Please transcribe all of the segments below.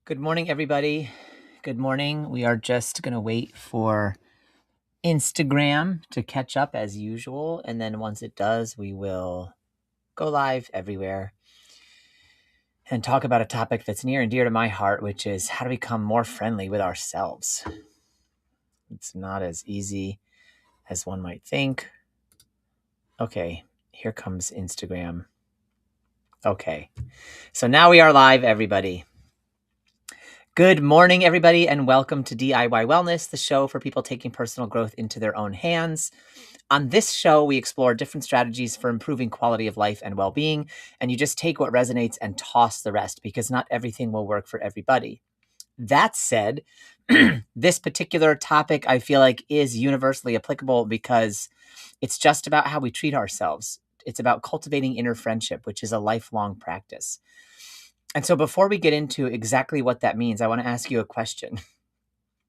Good morning, everybody. Good morning. We are just going to wait for Instagram to catch up as usual. And then once it does, we will go live everywhere and talk about a topic that's near and dear to my heart, which is how to become more friendly with ourselves. It's not as easy as one might think. Okay, here comes Instagram. Okay, so now we are live, everybody. Good morning, everybody, and welcome to DIY Wellness, the show for people taking personal growth into their own hands. On this show, we explore different strategies for improving quality of life and well-being, and you just take what resonates and toss the rest because not everything will work for everybody. That said, this particular topic I feel like is universally applicable because it's just about how we treat ourselves. It's about cultivating inner friendship, which is a lifelong practice. And so before we get into exactly what that means, I want to ask you a question.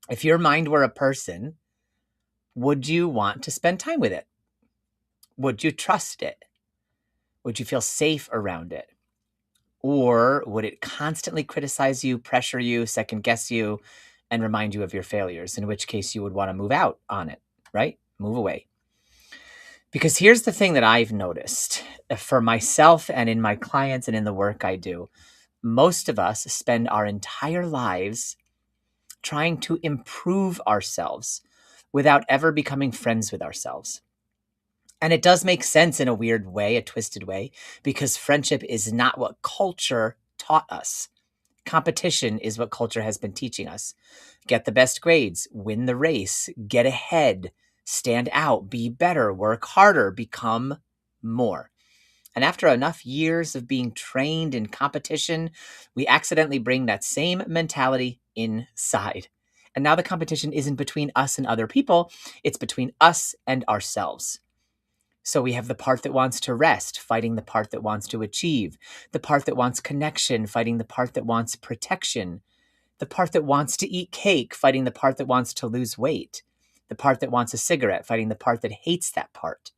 If your mind were a person, would you want to spend time with it? Would you trust it? Would you feel safe around it? Or would it constantly criticize you, pressure you, second guess you, and remind you of your failures? In which case you would want to move out on it, right? Move away. Because here's the thing that I've noticed for myself and in my clients and in the work I do. Most of us spend our entire lives trying to improve ourselves without ever becoming friends with ourselves. And it does make sense in a weird way, a twisted way, because friendship is not what culture taught us. Competition is what culture has been teaching us. Get the best grades, win the race, get ahead, stand out, be better, work harder, become more. And after enough years of being trained in competition, we accidentally bring that same mentality inside. And now the competition isn't between us and other people, it's between us and ourselves. So we have the part that wants to rest, fighting the part that wants to achieve, the part that wants connection, fighting the part that wants protection, the part that wants to eat cake, fighting the part that wants to lose weight, the part that wants a cigarette, fighting the part that hates that part,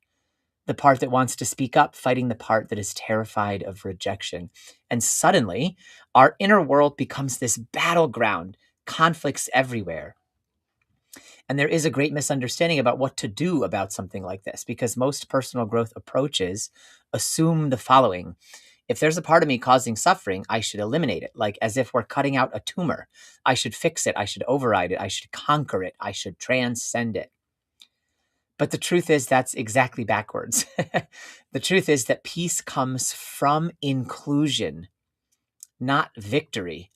the part that wants to speak up, fighting the part that is terrified of rejection. And suddenly, our inner world becomes this battleground, conflicts everywhere. And there is a great misunderstanding about what to do about something like this because most personal growth approaches assume the following. If there's a part of me causing suffering, I should eliminate it, like as if we're cutting out a tumor. I should fix it. I should override it. I should conquer it. I should transcend it. But the truth is that's exactly backwards. The truth is that peace comes from inclusion, not victory.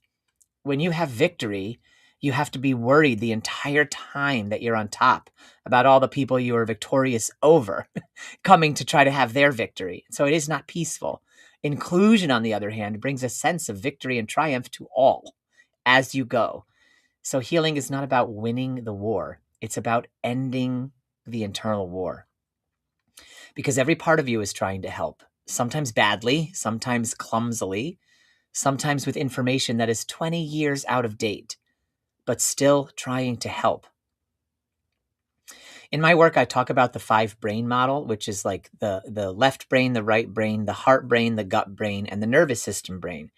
When you have victory, you have to be worried the entire time that you're on top about all the people you are victorious over coming to try to have their victory. So it is not peaceful. Inclusion, on the other hand, brings a sense of victory and triumph to all as you go. So healing is not about winning the war. It's about ending the internal war. Because every part of you is trying to help, sometimes badly, sometimes clumsily, sometimes with information that is 20 years out of date, but still trying to help. In my work, I talk about the 5 brain model, which is like the left brain, the right brain, the heart brain, the gut brain, and the nervous system brain.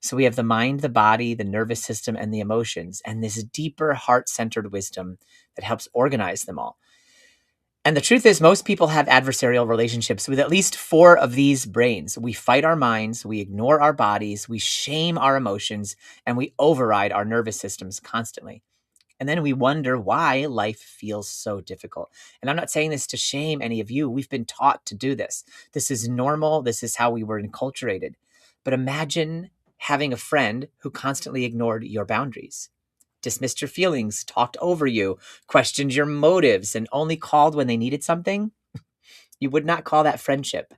So we have the mind, the body, the nervous system, and the emotions, and this deeper heart-centered wisdom that helps organize them all. And the truth is, most people have adversarial relationships with at least 4 of these brains. We fight our minds, we ignore our bodies, we shame our emotions, and we override our nervous systems constantly. And then we wonder why life feels so difficult. And I'm not saying this to shame any of you. We've been taught to do this. This is normal. This is how we were enculturated. But imagine having a friend who constantly ignored your boundaries, dismissed your feelings, talked over you, questioned your motives, and only called when they needed something. You would not call that friendship.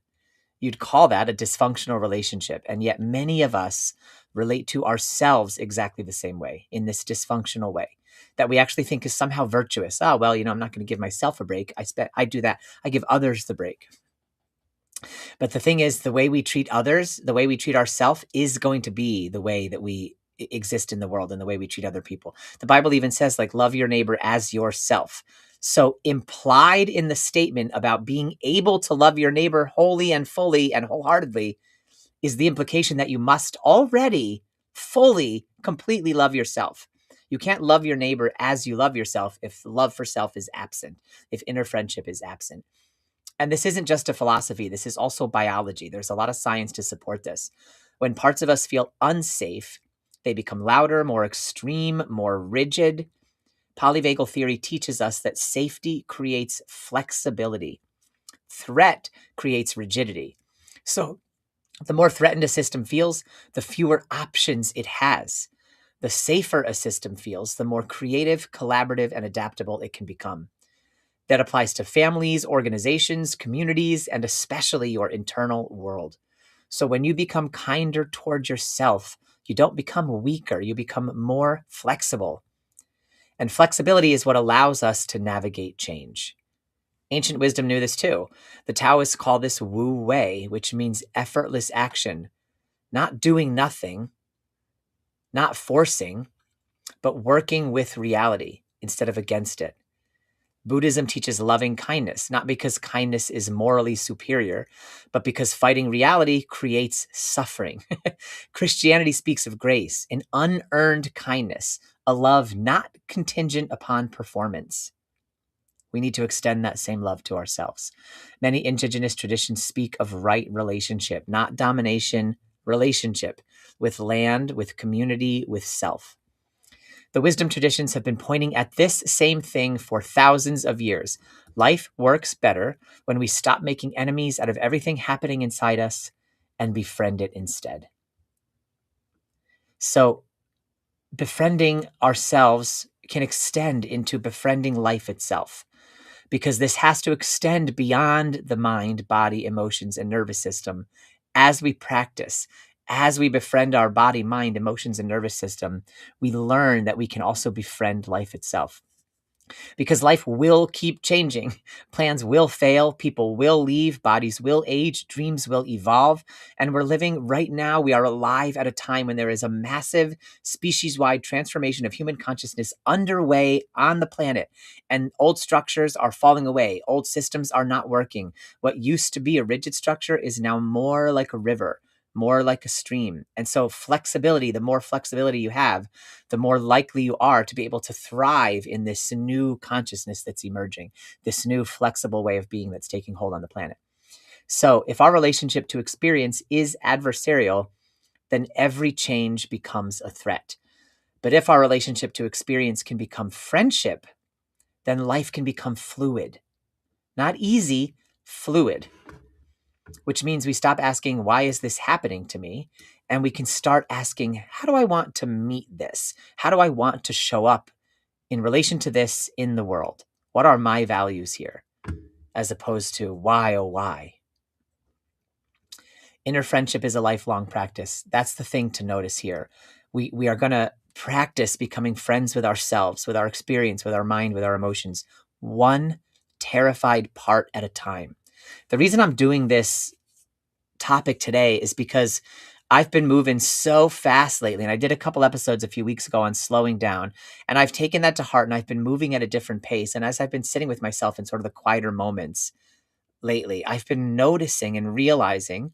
You'd call that a dysfunctional relationship. And yet many of us relate to ourselves exactly the same way, in this dysfunctional way that we actually think is somehow virtuous. Oh, well, I'm not going to give myself a break. I do that. I give others the break. But the thing is, the way we treat others, the way we treat ourselves is going to be the way that we exist in the world and the way we treat other people. The Bible even says, like, love your neighbor as yourself. So implied in the statement about being able to love your neighbor wholly and fully and wholeheartedly is the implication that you must already fully, completely love yourself. You can't love your neighbor as you love yourself if love for self is absent, if inner friendship is absent. And this isn't just a philosophy, this is also biology. There's a lot of science to support this. When parts of us feel unsafe, they become louder, more extreme, more rigid. Polyvagal theory teaches us that safety creates flexibility, threat creates rigidity. So, the more threatened a system feels, the fewer options it has. The safer a system feels, the more creative, collaborative, and adaptable it can become. That applies to families, organizations, communities, and especially your internal world. So when you become kinder toward yourself, you don't become weaker, you become more flexible. And flexibility is what allows us to navigate change. Ancient wisdom knew this too. The Taoists call this Wu Wei, which means effortless action, not doing nothing, not forcing, but working with reality instead of against it. Buddhism teaches loving kindness, not because kindness is morally superior, but because fighting reality creates suffering. Christianity speaks of grace, an unearned kindness, a love not contingent upon performance. We need to extend that same love to ourselves. Many indigenous traditions speak of right relationship, not domination, relationship with land, with community, with self. The wisdom traditions have been pointing at this same thing for thousands of years. Life works better when we stop making enemies out of everything happening inside us and befriend it instead. So, befriending ourselves can extend into befriending life itself, because this has to extend beyond the mind, body, emotions, and nervous system as we practice. As we befriend our body, mind, emotions, and nervous system, we learn that we can also befriend life itself. Because life will keep changing. Plans will fail, people will leave, bodies will age, dreams will evolve. And we're living right now, we are alive at a time when there is a massive species wide transformation of human consciousness underway on the planet. And old structures are falling away, old systems are not working. What used to be a rigid structure is now more like a river, more like a stream. And so, flexibility, the more flexibility you have, the more likely you are to be able to thrive in this new consciousness that's emerging, this new flexible way of being that's taking hold on the planet. So, if our relationship to experience is adversarial, then every change becomes a threat. But if our relationship to experience can become friendship, then life can become fluid. Not easy, fluid, which means we stop asking, why is this happening to me? And we can start asking, how do I want to meet this? How do I want to show up in relation to this in the world? What are my values here? As opposed to why, oh, why? Inner friendship is a lifelong practice. That's the thing to notice here. We are going to practice becoming friends with ourselves, with our experience, with our mind, with our emotions, one terrified part at a time. The reason I'm doing this topic today is because I've been moving so fast lately. And I did a couple episodes a few weeks ago on slowing down. And I've taken that to heart and I've been moving at a different pace. And as I've been sitting with myself in sort of the quieter moments lately, I've been noticing and realizing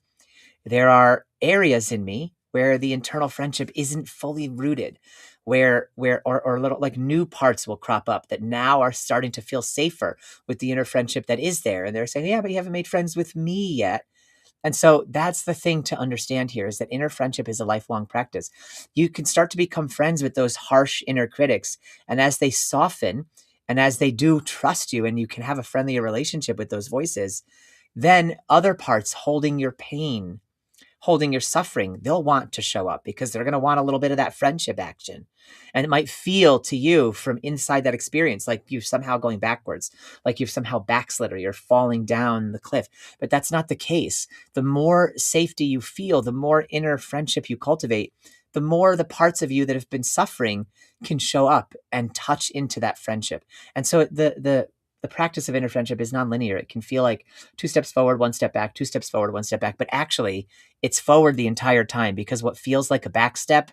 there are areas in me where the internal friendship isn't fully rooted, or little like new parts will crop up that now are starting to feel safer with the inner friendship that is there. And they're saying, yeah, but you haven't made friends with me yet. And so that's the thing to understand here, is that inner friendship is a lifelong practice. You can start to become friends with those harsh inner critics. And as they soften and as they do trust you and you can have a friendlier relationship with those voices, then other parts holding your pain, holding your suffering, they'll want to show up because they're going to want a little bit of that friendship action. And it might feel to you from inside that experience like you're somehow going backwards, like you've somehow backslid or you're falling down the cliff. But that's not the case. The more safety you feel, the more inner friendship you cultivate, the more the parts of you that have been suffering can show up and touch into that friendship. And so the practice of inner friendship is nonlinear. It can feel like 2 steps forward, 1 step back, 2 steps forward, 1 step back. But actually, it's forward the entire time, because what feels like a back step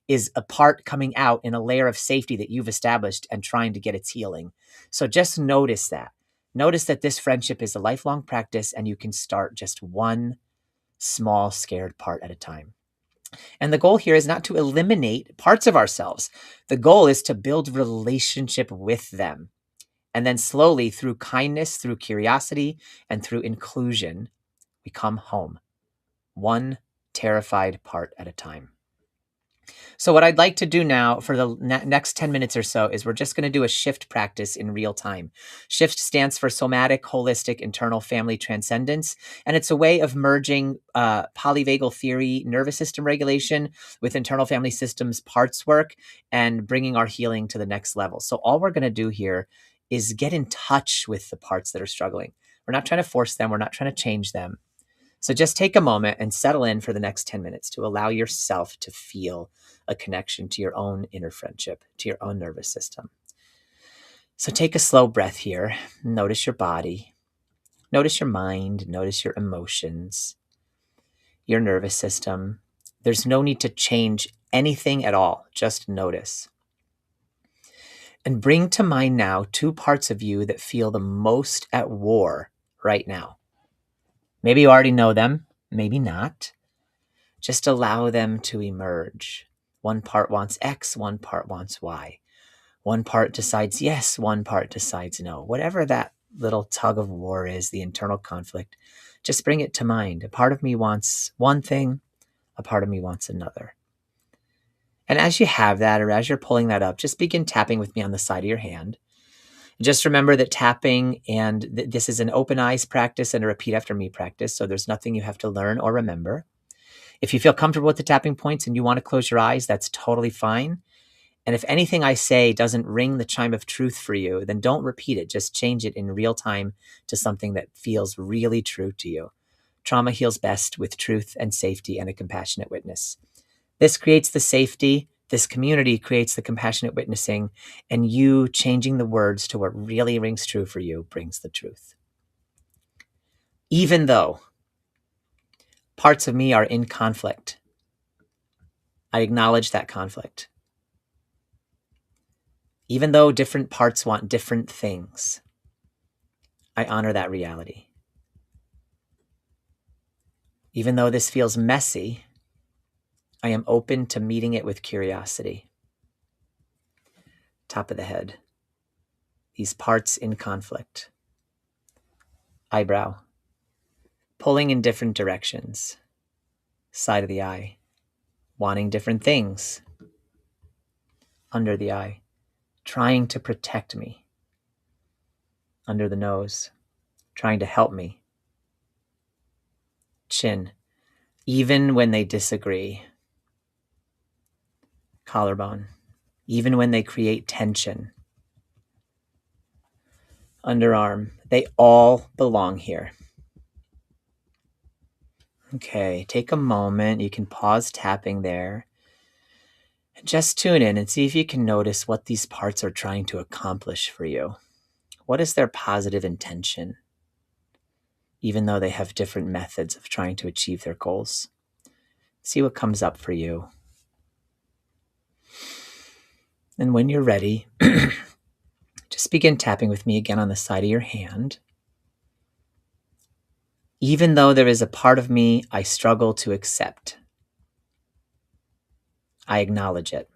is a part coming out in a layer of safety that you've established and trying to get its healing. So just notice that. Notice that this friendship is a lifelong practice and you can start just one small scared part at a time. And the goal here is not to eliminate parts of ourselves. The goal is to build relationship with them. And then slowly, through kindness, through curiosity, and through inclusion, we come home, one terrified part at a time. So what I'd like to do now for the next 10 minutes or so is we're just going to do a shift practice in real time. Shift stands for somatic, holistic, internal family transcendence. And it's a way of merging polyvagal theory, nervous system regulation with internal family systems parts work and bringing our healing to the next level. So all we're going to do here is get in touch with the parts that are struggling. We're not trying to force them. We're not trying to change them. So just take a moment and settle in for the next 10 minutes to allow yourself to feel a connection to your own inner friendship, to your own nervous system. So take a slow breath here. Notice your body. Notice your mind. Notice your emotions, your nervous system. There's no need to change anything at all. Just notice. And bring to mind now 2 parts of you that feel the most at war right now. Maybe you already know them, maybe not. Just allow them to emerge. One part wants X, one part wants Y. One part decides yes, one part decides no. Whatever that little tug of war is, the internal conflict, just bring it to mind. A part of me wants one thing, a part of me wants another. And as you have that, or as you're pulling that up, just begin tapping with me on the side of your hand. Just remember that tapping, and this is an open eyes practice and a repeat after me practice, so there's nothing you have to learn or remember. If you feel comfortable with the tapping points and you want to close your eyes, that's totally fine. And if anything I say doesn't ring the chime of truth for you, then don't repeat it. Just change it in real time to something that feels really true to you. Trauma heals best with truth and safety and a compassionate witness. This creates the safety. This community creates the compassionate witnessing. And you changing the words to what really rings true for you brings the truth. Even though parts of me are in conflict, I acknowledge that conflict. Even though different parts want different things, I honor that reality. Even though this feels messy, I am open to meeting it with curiosity. Top of the head. These parts in conflict. Eyebrow. Pulling in different directions. Side of the eye. Wanting different things. Under the eye. Trying to protect me. Under the nose. Trying to help me. Chin. Even when they disagree. Collarbone. Even when they create tension. Underarm. They all belong here. Okay, take a moment. You can pause tapping there. And just tune in and see if you can notice what these parts are trying to accomplish for you. What is their positive intention? Even though they have different methods of trying to achieve their goals. See what comes up for you. And when you're ready, just begin tapping with me again on the side of your hand. Even though there is a part of me I struggle to accept, I acknowledge it.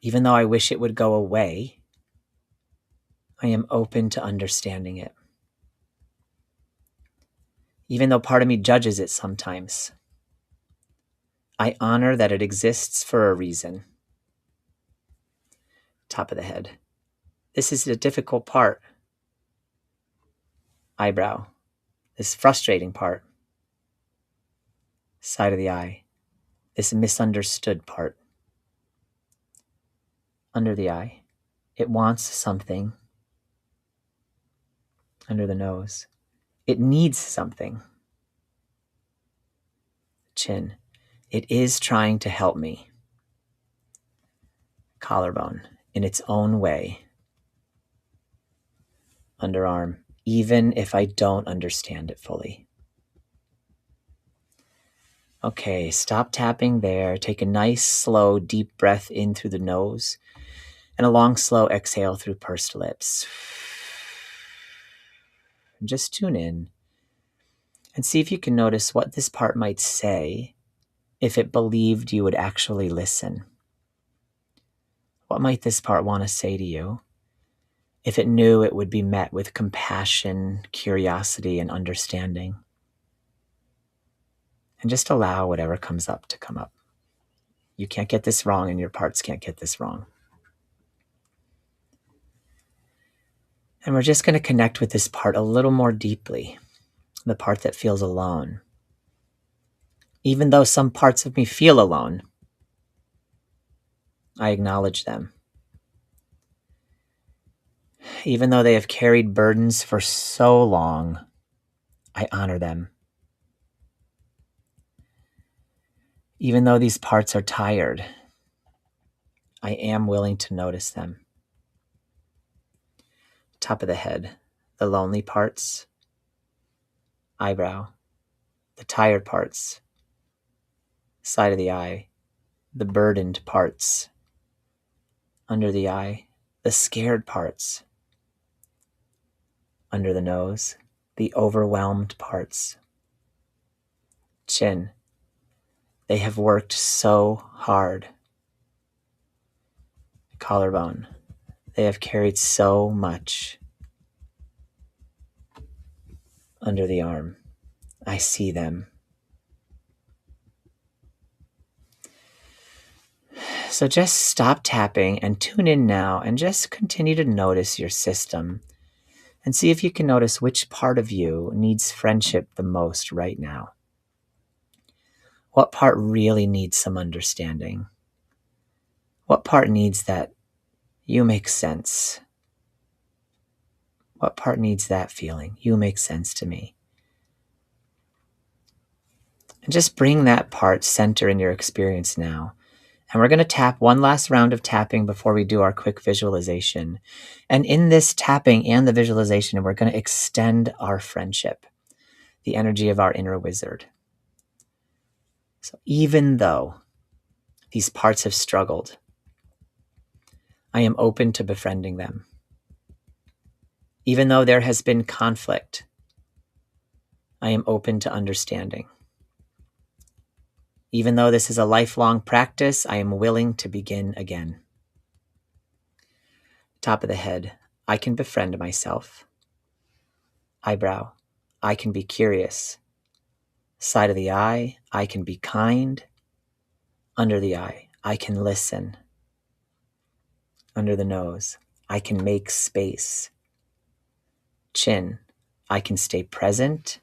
Even though I wish it would go away, I am open to understanding it. Even though part of me judges it sometimes, I honor that it exists for a reason. Top of the head. This is a difficult part. Eyebrow. This frustrating part. Side of the eye. This misunderstood part. Under the eye. It wants something. Under the nose. It needs something. Chin. It is trying to help me. Collarbone. In its own way. Underarm. Even if I don't understand it fully. Okay, stop tapping there. Take a nice, slow, deep breath in through the nose and a long, slow exhale through pursed lips. And just tune in. And see if you can notice what this part might say if it believed you would actually listen. What might this part want to say to you if it knew it would be met with compassion, curiosity, and understanding? And just allow whatever comes up to come up. You can't get this wrong, and your parts can't get this wrong. And we're just going to connect with this part a little more deeply, the part that feels alone. Even though some parts of me feel alone, I acknowledge them. Even though they have carried burdens for so long, I honor them. Even though these parts are tired, I am willing to notice them. Top of the head, the lonely parts, eyebrow, the tired parts, side of the eye, the burdened parts, under the eye, the scared parts, under the nose, the overwhelmed parts, chin. They have worked so hard. Collarbone. They have carried so much. Under the arm. I see them. So just stop tapping and tune in now and just continue to notice your system and see if you can notice which part of you needs friendship the most right now. What part really needs some understanding? What part needs that you make sense? What part needs that feeling? You make sense to me. And just bring that part center in your experience now. And we're going to tap one last round of tapping before we do our quick visualization. And in this tapping and the visualization, we're going to extend our friendship, the energy of our inner wizard. So even though these parts have struggled, I am open to befriending them. Even though there has been conflict, I am open to understanding. Even though this is a lifelong practice, I am willing to begin again. Top of the head, I can befriend myself. Eyebrow, I can be curious. Side of the eye, I can be kind. Under the eye, I can listen. Under the nose, I can make space. Chin, I can stay present.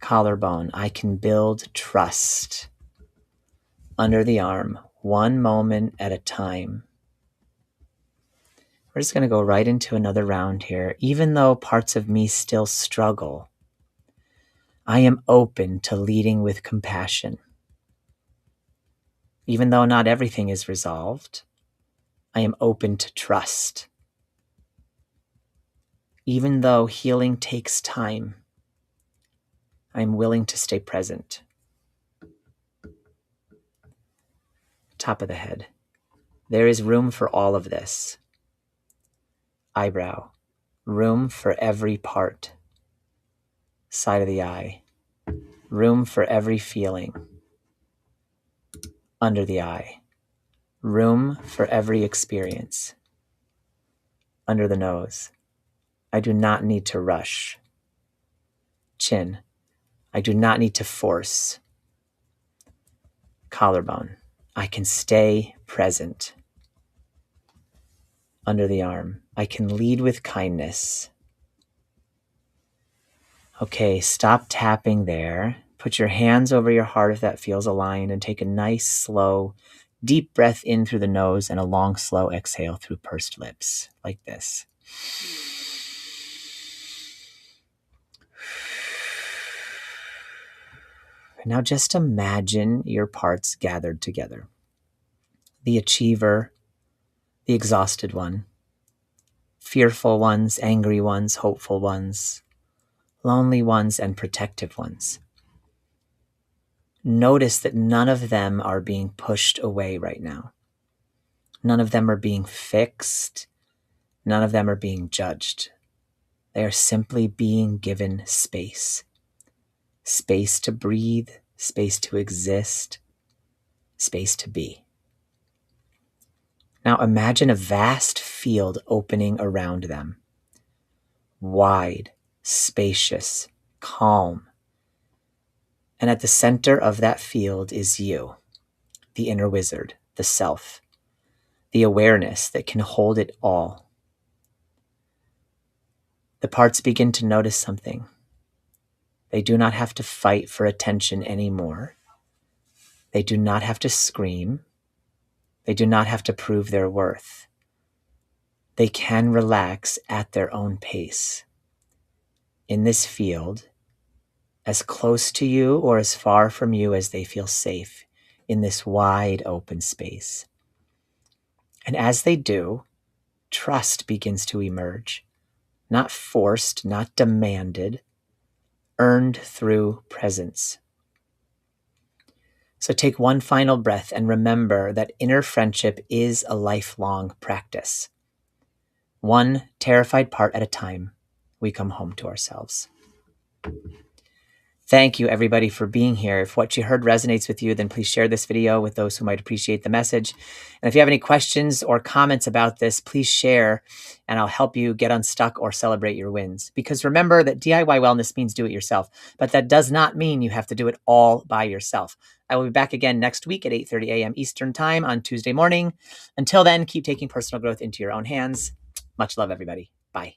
Collarbone, I can build trust. Under the arm, one moment at a time. We're just going to go right into another round here. Even though parts of me still struggle, I am open to leading with compassion. Even though not everything is resolved, I am open to trust. Even though healing takes time, I am willing to stay present. Top of the head. There is room for all of this. Eyebrow. Room for every part. Side of the eye. Room for every feeling. Under the eye. Room for every experience. Under the nose. I do not need to rush. Chin. I do not need to force. Collarbone. I can stay present. Under the arm. I can lead with kindness. Okay, stop tapping there. Put your hands over your heart if that feels aligned and take a nice, slow, deep breath in through the nose and a long, slow exhale through pursed lips, like this. Now just imagine your parts gathered together. The achiever, the exhausted one, fearful ones, angry ones, hopeful ones, lonely ones, and protective ones. Notice that none of them are being pushed away right now. None of them are being fixed. None of them are being judged. They are simply being given space. space to breathe, space to exist, space to be. Now imagine a vast field opening around them. Wide, spacious, calm. And at the center of that field is you, the inner wizard, the self, the awareness that can hold it all. The parts begin to notice something. They do not have to fight for attention anymore. They do not have to scream. They do not have to prove their worth. They can relax at their own pace. In this field, as close to you or as far from you as they feel safe, in this wide open space. And as they do, trust begins to emerge, not forced, not demanded, earned through presence. So take one final breath and remember that inner friendship is a lifelong practice. One terrified part at a time, we come home to ourselves. Thank you, everybody, for being here. If what you heard resonates with you, then please share this video with those who might appreciate the message. And if you have any questions or comments about this, please share, and I'll help you get unstuck or celebrate your wins. Because remember that DIY wellness means do it yourself, but that does not mean you have to do it all by yourself. I will be back again next week at 8:30 a.m. Eastern Time on Tuesday morning. Until then, keep taking personal growth into your own hands. Much love, everybody. Bye.